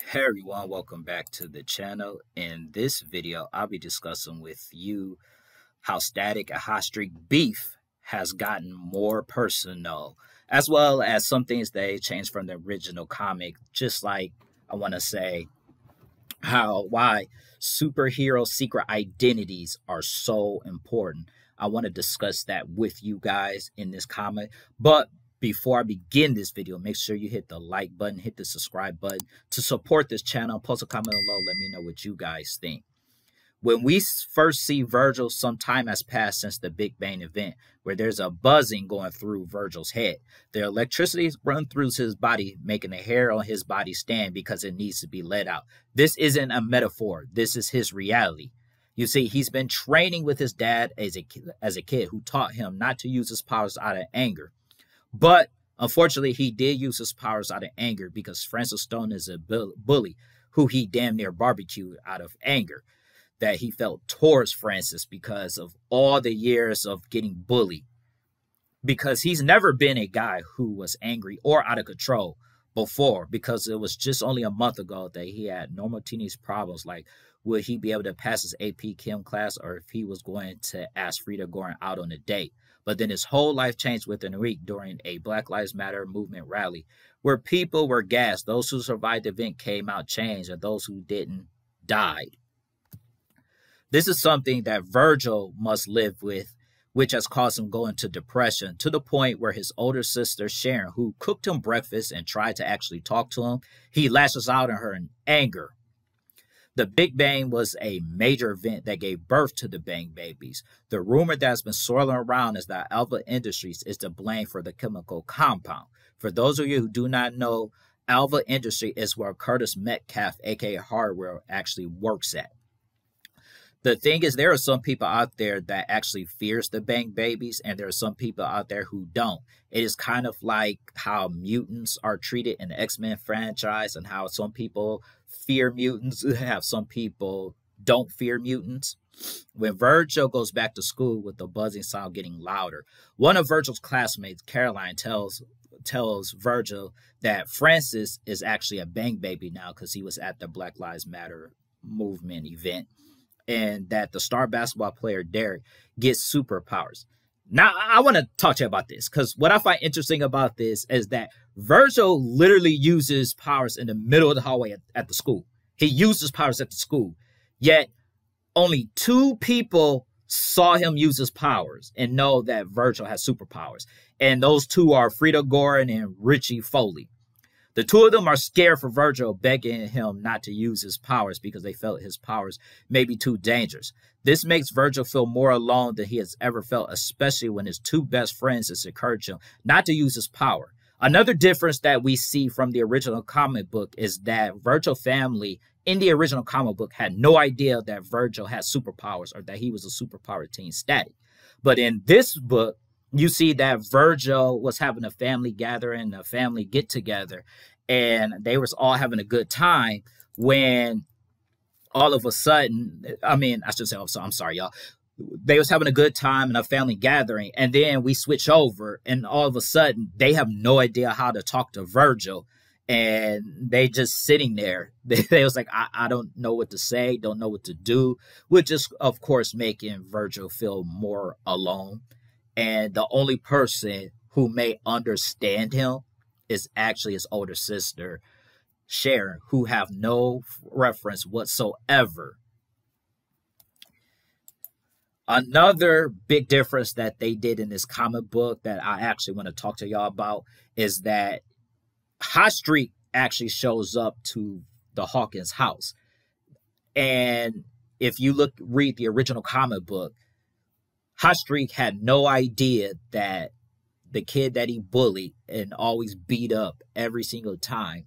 Hey everyone, welcome back to the channel. In this video, I'll be discussing with you how static and hot streak beef has gotten more personal, as well as some things they changed from the original comic, just like I want to say why superhero secret identities are so important. I want to discuss that with you guys in this comment. But before I begin this video, make sure you hit the like button, hit the subscribe button to support this channel. Post a comment below. Let me know what you guys think. When we first see Virgil, some time has passed since the Big Bang event, where there's a buzzing going through Virgil's head. The electricity runs through his body, making the hair on his body stand because it needs to be let out. This isn't a metaphor. This is his reality. You see, he's been training with his dad as a kid who taught him not to use his powers out of anger. But unfortunately, he did use his powers out of anger because Francis Stone is a bully who he damn near barbecued out of anger that he felt towards Francis because of all the years of getting bullied. Because he's never been a guy who was angry or out of control before, because it was just only a month ago that he had normal teenage problems like would he be able to pass his AP Chem class or if he was going to ask Frida going out on a date. But then his whole life changed within a week during a Black Lives Matter movement rally where people were gassed. Those who survived the event came out changed and those who didn't died. This is something that Virgil must live with, which has caused him go into depression to the point where his older sister, Sharon, who cooked him breakfast and tried to actually talk to him, he lashes out at her in anger. The Big Bang was a major event that gave birth to the Bang Babies. The rumor that's been swirling around is that Alpha Industries is to blame for the chemical compound. For those of you who do not know, Alpha Industry is where Curtis Metcalf, aka Hardware, actually works at. The thing is, there are some people out there that actually fears the Bang Babies, and there are some people out there who don't. It is kind of like how mutants are treated in the X-Men franchise and how some people fear mutants, have some people don't fear mutants. When Virgil goes back to school with the buzzing sound getting louder, one of Virgil's classmates, Caroline, tells Virgil that Francis is actually a Bang Baby now because he was at the Black Lives Matter movement event, and that the star basketball player Derek gets superpowers. Now, I want to talk to you about this because what I find interesting about this is that Virgil literally uses powers in the middle of the hallway at the school. He uses powers at the school, yet only 2 people saw him use his powers and know that Virgil has superpowers. And those 2 are Frida Gordon and Richie Foley. The 2 of them are scared for Virgil, begging him not to use his powers because they felt his powers may be too dangerous. This makes Virgil feel more alone than he has ever felt, especially when his 2 best friends has encouraged him not to use his power. Another difference that we see from the original comic book is that Virgil family in the original comic book had no idea that Virgil had superpowers or that he was a superpower teen static. But in this book, you see that Virgil was having a family gathering, a family get together, and they was all having a good time when all of a sudden, I should say, I'm sorry, y'all. They was having a good time in a family gathering, and then we switch over, and all of a sudden, they have no idea how to talk to Virgil, and they just sitting there. They was like, I don't know what to say, don't know what to do, which is, of course, making Virgil feel more alone. And the only person who may understand him is actually his older sister, Sharon, who have no reference whatsoever. Another big difference that they did in this comic book that I actually want to talk to y'all about is that Hot Streak actually shows up to the Hawkins house. And if you read the original comic book, Hot Streak had no idea that the kid that he bullied and always beat up every single time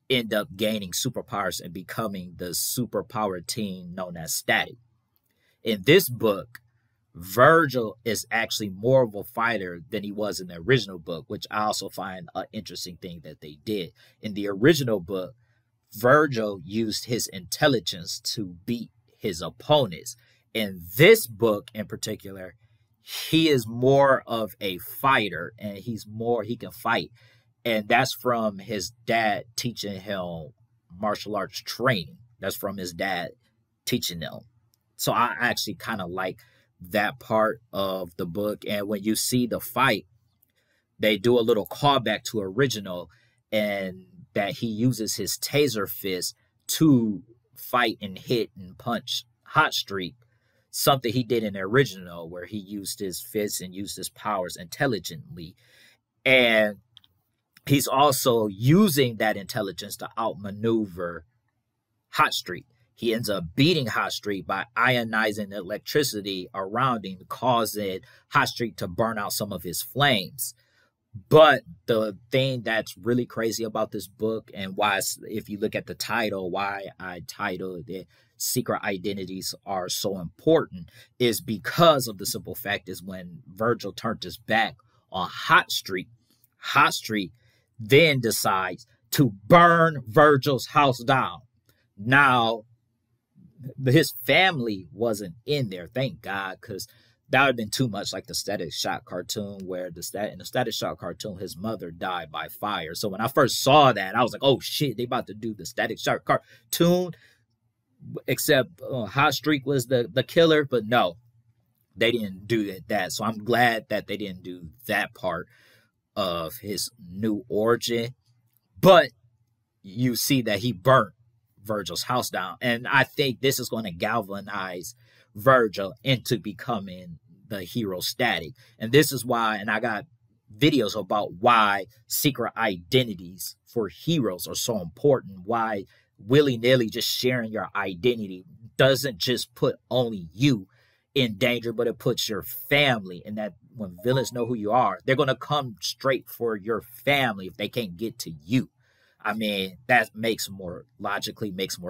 ended up gaining superpowers and becoming the superpower teen known as Static. In this book, Virgil is actually more of a fighter than he was in the original book, which I also find an interesting thing that they did. In the original book, Virgil used his intelligence to beat his opponents. In this book in particular, he is more of a fighter and he can fight. And that's from his dad teaching him martial arts training. That's from his dad teaching them. So I actually kind of like that part of the book. And when you see the fight, they do a little callback to original, and that he uses his taser fist to fight and hit and punch Hot Streak, something he did in the original where he used his fists and used his powers intelligently. And he's also using that intelligence to outmaneuver Hot Streak. He ends up beating Hot Streak by ionizing the electricity around him, causing Hot Streak to burn out some of his flames. But the thing that's really crazy about this book, and why, if you look at the title, why I titled it Secret Identities Are So Important, is because of the simple fact is when Virgil turned his back on Hot Streak then decides to burn Virgil's house down. Now, his family wasn't in there, thank God, because that would have been too much like the Static Shock cartoon, where in the Static Shock cartoon, his mother died by fire. So when I first saw that, I was like, oh shit, they about to do the Static Shock cartoon, except Hot Streak was the killer. But no, they didn't do that. So I'm glad that they didn't do that part of his new origin. But you see that he burnt Virgil's house down. And I think this is going to galvanize Virgil into becoming the hero Static. And this is why, and I got videos about why secret identities for heroes are so important, why willy-nilly just sharing your identity doesn't just put only you in danger, but it puts your family. And that when villains know who you are, they're going to come straight for your family if they can't get to you. I mean, that makes more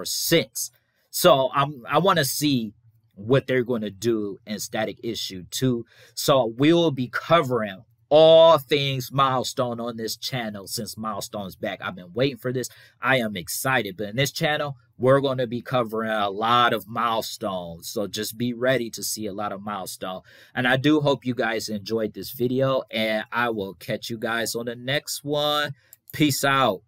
sense. So I want to see what they're going to do in Static Issue 2. So we will be covering all things Milestone on this channel since Milestone's back. I've been waiting for this. I am excited. But in this channel, we're going to be covering a lot of Milestones. So just be ready to see a lot of Milestone. And I do hope you guys enjoyed this video. And I will catch you guys on the next one. Peace out.